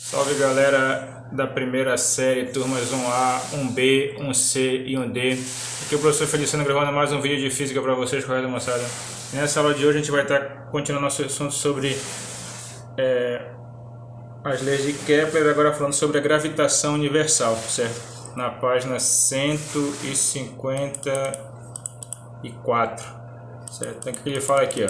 Salve galera da primeira série, turmas 1A, 1B, 1C e 1D. Aqui é o professor Feliciano gravando mais um vídeo de física para vocês, correto, moçada? Nessa aula de hoje a gente vai estar continuando nosso assunto sobre as leis de Kepler, agora falando sobre a gravitação universal, certo? Na página 154, certo? Então o que ele fala aqui, ó?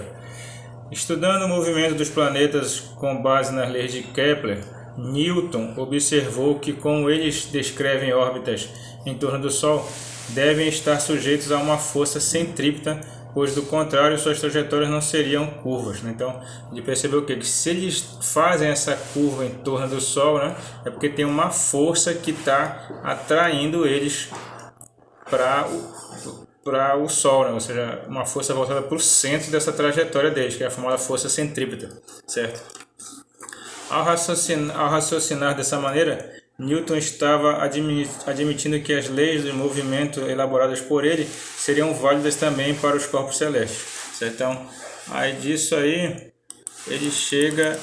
Estudando o movimento dos planetas com base nas leis de Kepler, Newton observou que, como eles descrevem órbitas em torno do Sol, devem estar sujeitos a uma força centrípeta, pois do contrário suas trajetórias não seriam curvas. Então, ele percebeu que se eles fazem essa curva em torno do Sol, né, é porque tem uma força que está atraindo eles para o Sol, né? Ou seja, uma força voltada para o centro dessa trajetória deles, que é a famosa força centrípeta, certo? Ao raciocinar dessa maneira, Newton estava admitindo que as leis do movimento elaboradas por ele seriam válidas também para os corpos celestes, certo? Então, aí disso aí, ele chega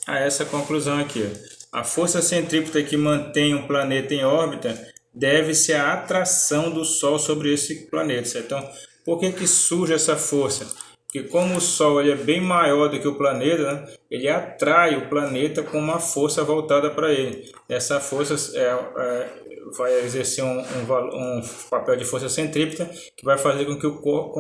a essa conclusão aqui, ó. A força centrípeta que mantém um planeta em órbita deve-se à atração do Sol sobre esse planeta, certo? Então, por que surge essa força? Porque como o Sol ele é bem maior do que o planeta, né, ele atrai o planeta com uma força voltada para ele. Essa força vai exercer um papel de força centrípeta que vai fazer com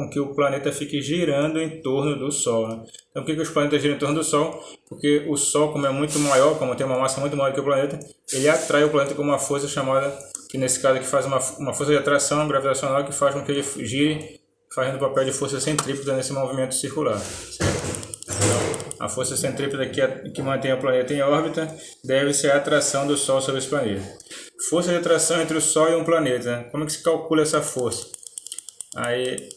que o planeta fique girando em torno do Sol, né? Então, por que os planetas giram em torno do Sol? Porque o Sol, como é muito maior, como tem uma massa muito maior que o planeta, ele atrai o planeta com uma força chamada, que nesse caso aqui faz uma força de atração gravitacional que faz com que ele gire, fazendo o papel de força centrípeta nesse movimento circular, certo? Então, a força centrípeta que mantém o planeta em órbita deve-se à atração do Sol sobre esse planeta. Força de atração entre o Sol e um planeta, né? Como é que se calcula essa força? Aí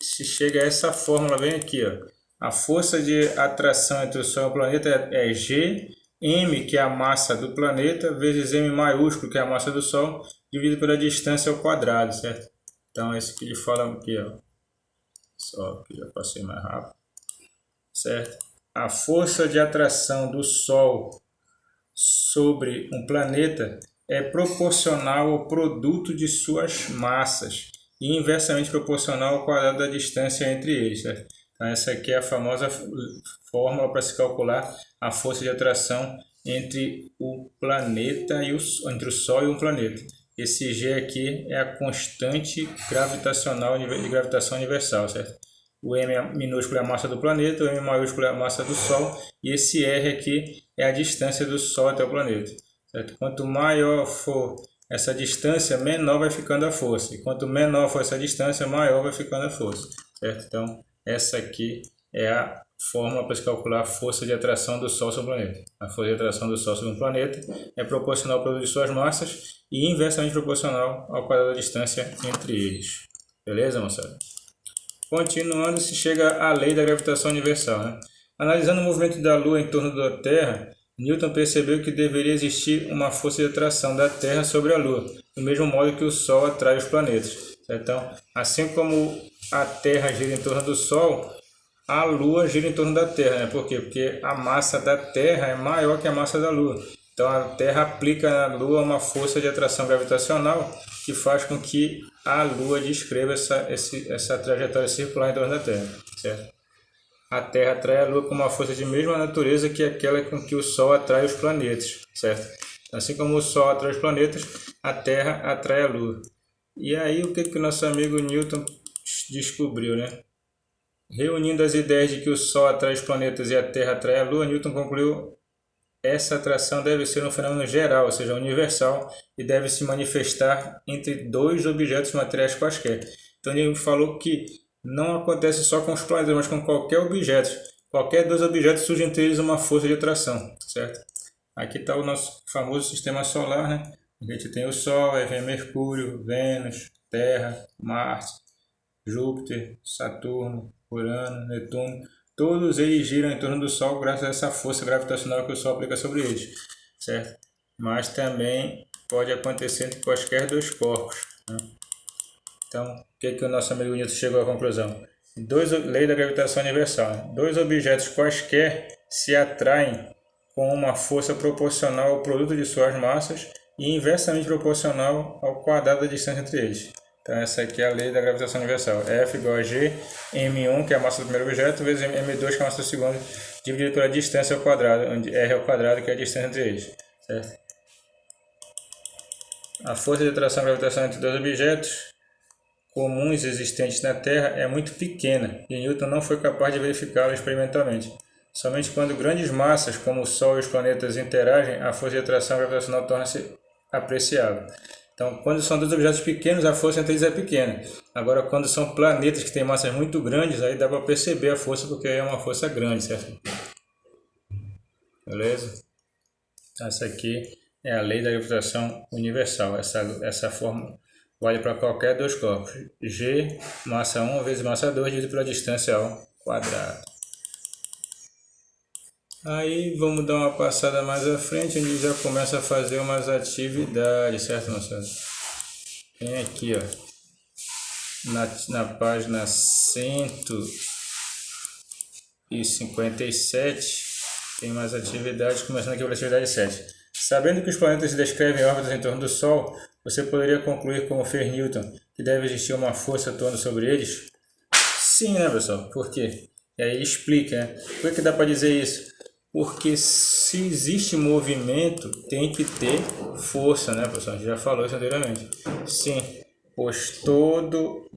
se chega a essa fórmula bem aqui, ó. A força de atração entre o Sol e o planeta é G, M, que é a massa do planeta, vezes M maiúsculo, que é a massa do Sol, dividido pela distância ao quadrado, certo? Então, esse que ele fala aqui, ó. Só que já passei mais rápido. Certo? A força de atração do Sol sobre um planeta é proporcional ao produto de suas massas e inversamente proporcional ao quadrado da distância entre eles, certo? Então, essa aqui é a famosa fórmula para se calcular a força de atração entre o planeta entre o Sol e um planeta. Esse G aqui é a constante gravitacional de gravitação universal, certo? O M minúsculo é a massa do planeta, o M maiúsculo é a massa do Sol, e esse R aqui é a distância do Sol até o planeta, certo? Quanto maior for essa distância, menor vai ficando a força, e quanto menor for essa distância, maior vai ficando a força, certo? Então, essa aqui é a fórmula para se calcular a força de atração do Sol sobre o planeta. A força de atração do Sol sobre um planeta é proporcional ao produto de suas massas e inversamente proporcional ao quadrado da distância entre eles. Beleza, moçada? Continuando, se chega à lei da gravitação universal, né? Analisando o movimento da Lua em torno da Terra, Newton percebeu que deveria existir uma força de atração da Terra sobre a Lua, do mesmo modo que o Sol atrai os planetas. Então, assim como a Terra gira em torno do Sol, a Lua gira em torno da Terra, né? Por quê? Porque a massa da Terra é maior que a massa da Lua. Então a Terra aplica na Lua uma força de atração gravitacional que faz com que a Lua descreva essa trajetória circular em torno da Terra, certo? A Terra atrai a Lua com uma força de mesma natureza que aquela com que o Sol atrai os planetas, certo? Assim como o Sol atrai os planetas, a Terra atrai a Lua. E aí o que o nosso amigo Newton descobriu, né? Reunindo as ideias de que o Sol atrai os planetas e a Terra atrai a Lua, Newton concluiu essa atração deve ser um fenômeno geral, ou seja, universal, e deve se manifestar entre dois objetos materiais quaisquer. Então ele falou que não acontece só com os planetas, mas com qualquer objeto. Qualquer dois objetos surge entre eles uma força de atração, certo? Aqui está o nosso famoso sistema solar, né? A gente tem o Sol, aí vem Mercúrio, Vênus, Terra, Marte, Júpiter, Saturno, Urano, Netuno. Todos eles giram em torno do Sol graças a essa força gravitacional que o Sol aplica sobre eles, certo? Mas também pode acontecer entre quaisquer dois corpos, né? Então, o que o nosso amigo Newton chegou à conclusão? Lei da gravitação universal, né? Dois objetos quaisquer se atraem com uma força proporcional ao produto de suas massas e inversamente proporcional ao quadrado da distância entre eles. Então essa aqui é a lei da gravitação universal. F igual a G, M1, que é a massa do primeiro objeto, vezes M2, que é a massa do segundo, dividido pela distância ao quadrado, onde R é o quadrado, que é a distância entre eles. Certo? A força de atração gravitacional entre dois objetos comuns existentes na Terra é muito pequena e Newton não foi capaz de verificá-la experimentalmente. Somente quando grandes massas, como o Sol e os planetas, interagem, a força de atração gravitacional torna-se apreciável. Então, quando são dois objetos pequenos, a força entre eles é pequena. Agora, quando são planetas que têm massas muito grandes, aí dá para perceber a força, porque é uma força grande, certo? Beleza? Essa aqui é a lei da gravitação universal. Essa fórmula vale para qualquer dois corpos. G, massa 1 vezes massa 2, dividido pela distância ao quadrado. Aí vamos dar uma passada mais à frente, onde já começa a fazer umas atividades, certo, moçada? Tem aqui, ó, na página 157, tem mais atividades, começando aqui pela atividade 7. Sabendo que os planetas se descrevem em órbitas em torno do Sol, você poderia concluir, como fez Newton, que deve existir uma força atuando sobre eles? Sim, né, pessoal? Por quê? E aí ele explica, né? Por que dá para dizer isso? Porque se existe movimento, tem que ter força, né, pessoal? A gente já falou isso anteriormente. Sim, pois todo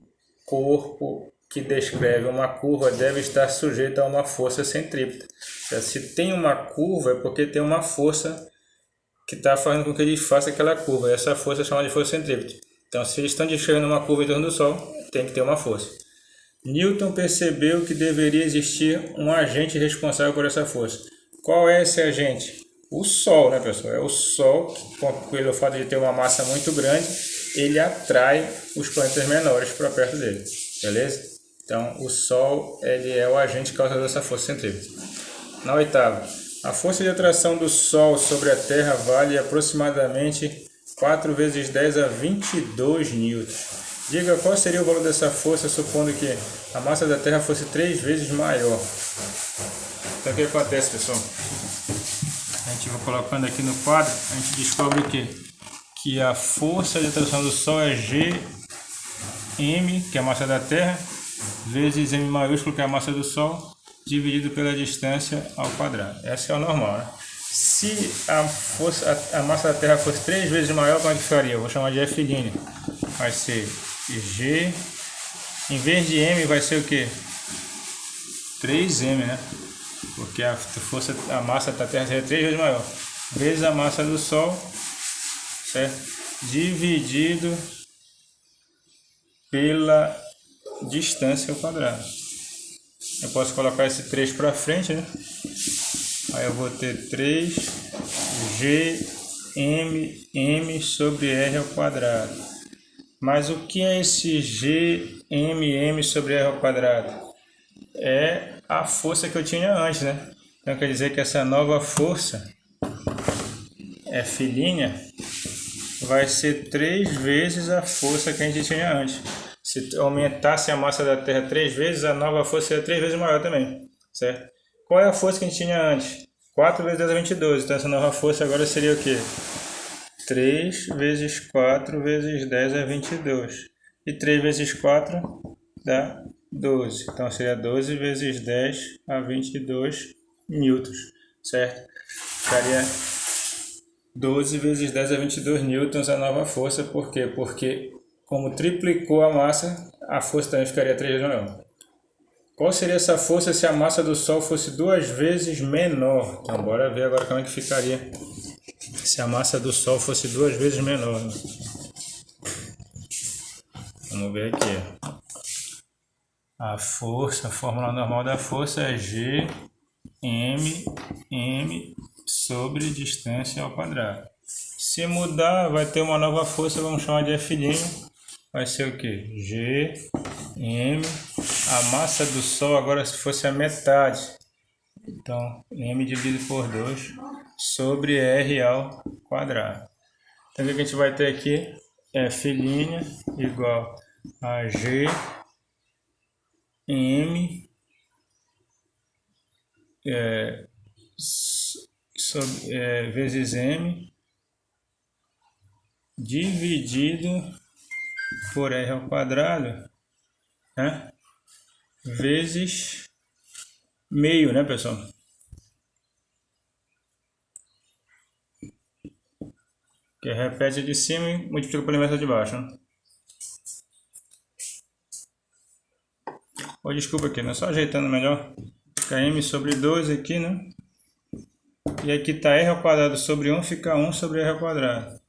corpo que descreve uma curva deve estar sujeito a uma força centrípeta. Se tem uma curva, é porque tem uma força que está fazendo com que ele faça aquela curva. Essa força é chamada de força centrípeta. Então, se eles estão descrevendo uma curva em torno do Sol, tem que ter uma força. Newton percebeu que deveria existir um agente responsável por essa força. Qual é esse agente? O Sol, né, pessoal? É o Sol que, pelo fato de ter uma massa muito grande, ele atrai os planetas menores para perto dele. Beleza? Então, o Sol ele é o agente causador dessa força centrípeta. Na oitava, a força de atração do Sol sobre a Terra vale aproximadamente 4 vezes 10 a 22 newtons. Diga qual seria o valor dessa força supondo que a massa da Terra fosse 3 vezes maior. Então o que acontece, pessoal? A gente vai colocando aqui no quadro, a gente descobre o quê? Que a força de atração do Sol é Gm, que é a massa da Terra, vezes M maiúsculo, que é a massa do Sol, dividido pela distância ao quadrado. Essa é o normal, né? Se a massa da Terra fosse 3 vezes maior, como é que faria? Eu vou chamar de F'. Vai ser G, em vez de M vai ser o que? 3M, né? Porque a massa da Terra seria 3 vezes maior, vezes a massa do Sol, certo? Dividido pela distância ao quadrado. Eu posso colocar esse 3 para frente, né? Aí eu vou ter 3GMM sobre R ao quadrado. Mas o que é esse GMM sobre R ao quadrado? É a força que eu tinha antes, né? Então quer dizer que essa nova força, F', vai ser 3 vezes a força que a gente tinha antes. Se aumentasse a massa da Terra 3 vezes, a nova força seria 3 vezes maior também, certo? Qual é a força que a gente tinha antes? 4 vezes 10 a 22, então essa nova força agora seria o quê? 3 vezes 4 vezes 10 é 22. E 3 vezes 4 dá 12. Então seria 12 vezes 10 a 22 newtons, certo? Ficaria 12 vezes 10 a 22 newtons a nova força. Por quê? Porque como triplicou a massa, a força também ficaria 3 vezes maior. Qual seria essa força se a massa do Sol fosse 2 vezes menor? Então bora ver agora como é que ficaria se a massa do Sol fosse 2 vezes menor. Vamos ver aqui. A fórmula normal da força é G M sobre distância ao quadrado. Se mudar, vai ter uma nova força, vamos chamar de F'. Vai ser o que? G M. A massa do Sol agora se fosse a metade. Então, M dividido por 2 sobre R ao quadrado. Então, o que a gente vai ter aqui? F' igual a G M vezes M dividido por R ao quadrado, né? Vezes meio, né, pessoal? Que repete a de cima e multiplica pela inversa de baixo, né? Ou desculpa aqui, né? Só ajeitando melhor. Fica M sobre 2 aqui, né? E aqui tá R ao quadrado sobre 1, fica 1 sobre R ao quadrado.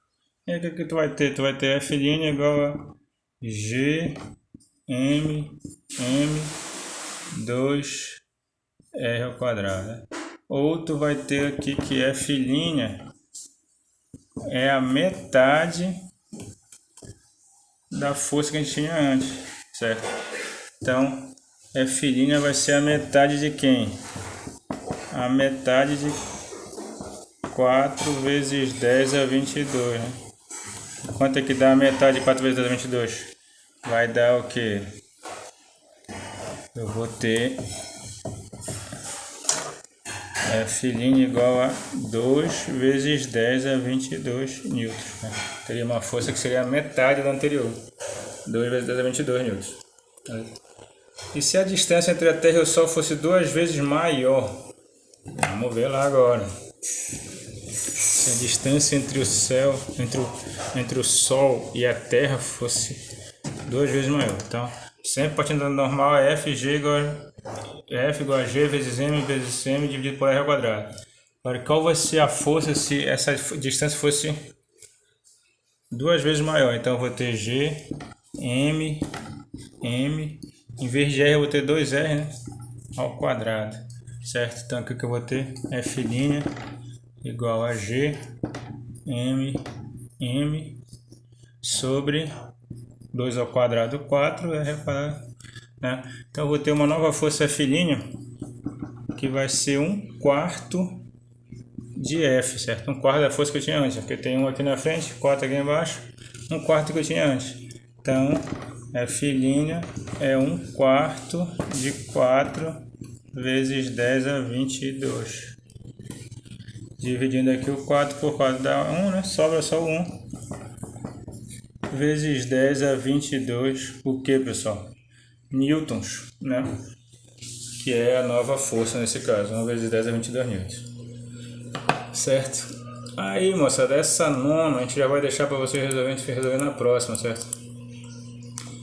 E aí o que tu vai ter? Tu vai ter F' igual a G, M, 2, R ao quadrado. Né? Ou tu vai ter aqui que F' é a metade da força que a gente tinha antes, certo? Então, F' vai ser a metade de quem? A metade de 4 vezes 10 a 22, né? Quanto é que dá a metade de 4 vezes 10 a 22? Vai dar o quê? Eu vou ter F' igual a 2 vezes 10 a 22 newtons. Né? Teria uma força que seria a metade da anterior. 2 vezes 10 a 22 newtons. E se a distância entre a Terra e o Sol fosse 2 vezes maior? Vamos ver lá agora. Se a distância entre o céu, entre o Sol e a Terra fosse 2 vezes maior. Então, sempre partindo da normal é F igual a G vezes M dividido por R ao quadrado. Agora, qual vai ser a força se essa distância fosse 2 vezes maior? Então, eu vou ter G, M, em vez de R eu vou ter 2R, né? Ao quadrado, certo? Então, aqui que eu vou ter F' igual a G, M, sobre 2 ao quadrado, 4, R ao quadrado, né? Então, eu vou ter uma nova força F' que vai ser 1/4 de F, certo? 1/4 da força que eu tinha antes, porque tem 1 aqui na frente, 4 aqui embaixo, 1/4 que eu tinha antes. Então, F' é 1/4 de 4 vezes 10 a 22. Dividindo aqui o 4 por 4 dá 1, né? Sobra só o 1. Vezes 10 a 22, o que, pessoal? Newtons, né? Que é a nova força nesse caso, 1 vezes 10 a 22 newtons. Certo? Aí, moçada, essa nona a gente já vai deixar para vocês resolver na próxima, certo?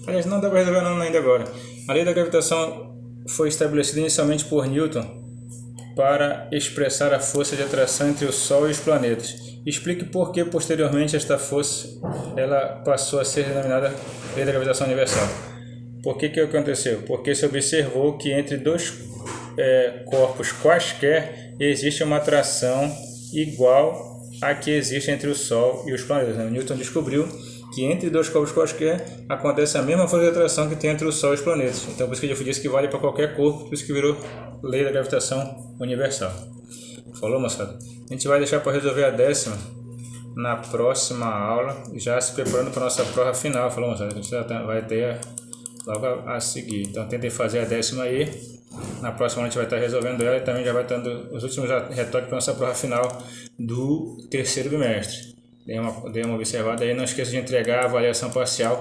Aliás, não dá para resolver a nona ainda agora. A lei da gravitação foi estabelecida inicialmente por Newton para expressar a força de atração entre o Sol e os planetas. Explique por que posteriormente esta força ela passou a ser denominada lei da gravitação universal. Por que aconteceu? Porque se observou que entre dois corpos quaisquer existe uma atração igual à que existe entre o Sol e os planetas. Newton descobriu que entre dois corpos quaisquer acontece a mesma força de atração que tem entre o Sol e os planetas. Então, por isso que ele disse que vale para qualquer corpo, por isso que virou lei da gravitação universal. Falou, moçada? A gente vai deixar para resolver a 10ª na próxima aula, já se preparando para a nossa prova final. Falou, moçada? A gente já vai ter logo a seguir. Então, tentem fazer a 10ª aí. Na próxima a gente vai estar resolvendo ela e também já vai estar dando os últimos retoques para a nossa prova final do 3º bimestre. Dê uma observada aí, não esqueça de entregar a avaliação parcial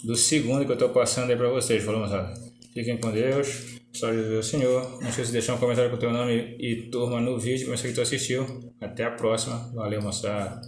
do 2º que eu estou passando aí para vocês, falou, moçada? Fiquem com Deus, só Jesus o Senhor. Não esqueça de deixar um comentário com o teu nome e turma no vídeo, como você que tu assistiu. Até a próxima, valeu, moçada.